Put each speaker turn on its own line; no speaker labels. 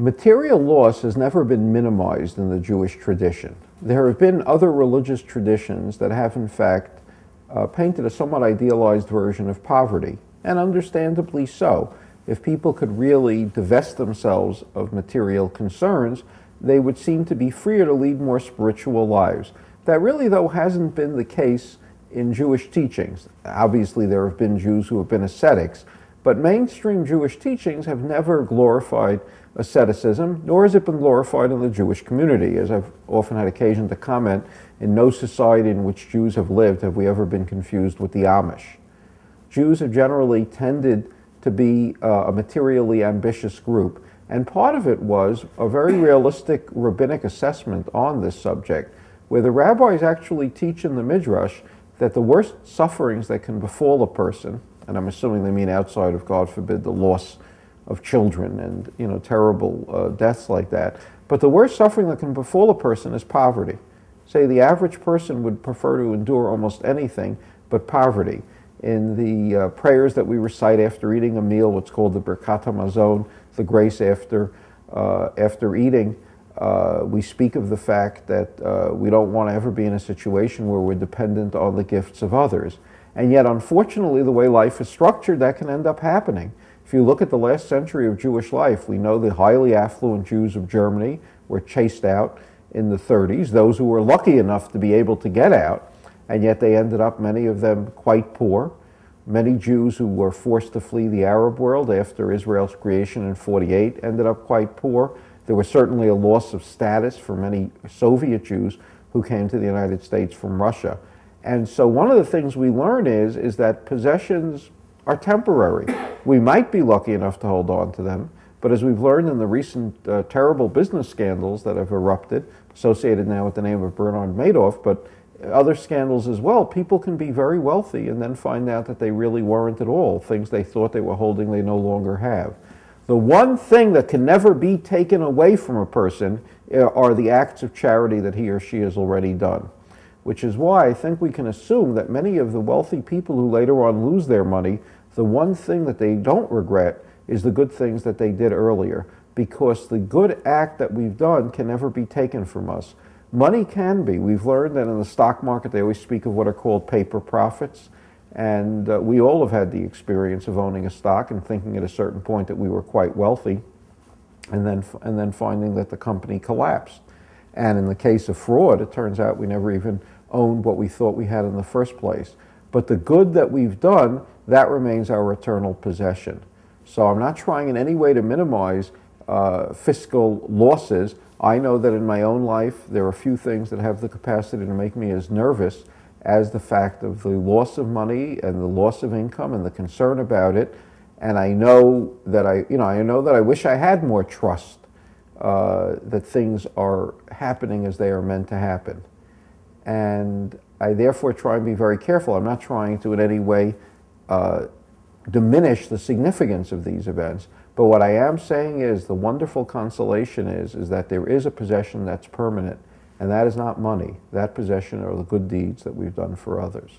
Material loss has never been minimized in the Jewish tradition. There have been other religious traditions that have, in fact, painted a somewhat idealized version of poverty, and understandably so. If people could really divest themselves of material concerns, they would seem to be freer to lead more spiritual lives. That really, though, hasn't been the case in Jewish teachings. Obviously, there have been Jews who have been ascetics, but mainstream Jewish teachings have never glorified asceticism, nor has it been glorified in the Jewish community. As I've often had occasion to comment, in no society in which Jews have lived have we ever been confused with the Amish. Jews have generally tended to be a materially ambitious group, and part of it was a very realistic rabbinic assessment on this subject, where the rabbis actually teach in the Midrash that the worst sufferings that can befall a person, and I'm assuming they mean outside of, God forbid, the loss of children and terrible deaths like that, but the worst suffering that can befall a person is poverty. Say the average person would prefer to endure almost anything but poverty. In the prayers that we recite after eating a meal, what's called the Birkat HaMazon, the grace after eating, we speak of the fact that we don't want to ever be in a situation where we're dependent on the gifts of others. And yet, unfortunately, the way life is structured, that can end up happening. If you look at the last century of Jewish life, we know the highly affluent Jews of Germany were chased out in the 30s, those who were lucky enough to be able to get out, and yet they ended up, many of them, quite poor. Many Jews who were forced to flee the Arab world after Israel's creation in 48 ended up quite poor. There was certainly a loss of status for many Soviet Jews who came to the United States from Russia. And so one of the things we learn is that possessions are temporary. We might be lucky enough to hold on to them, but as we've learned in the recent terrible business scandals that have erupted, associated now with the name of Bernard Madoff, but other scandals as well, people can be very wealthy and then find out that they really weren't at all. Things they thought they were holding, they no longer have. The one thing that can never be taken away from a person are the acts of charity that he or she has already done, which is why I think we can assume that many of the wealthy people who later on lose their money, the one thing that they don't regret is the good things that they did earlier, because the good act that we've done can never be taken from us. Money can be. We've learned that in the stock market they always speak of what are called paper profits, and we all have had the experience of owning a stock and thinking at a certain point that we were quite wealthy, and then finding that the company collapsed. And in the case of fraud, it turns out we never even owned what we thought we had in the first place. But the good that we've done, that remains our eternal possession. So I'm not trying in any way to minimize fiscal losses. I know that in my own life, there are a few things that have the capacity to make me as nervous as the fact of the loss of money and the loss of income and the concern about it. And I know that I wish I had more trust that things are happening as they are meant to happen. And I therefore try and be very careful. I'm not trying to in any way diminish the significance of these events. But what I am saying is the wonderful consolation is that there is a possession that's permanent, and that is not money. That possession are the good deeds that we've done for others.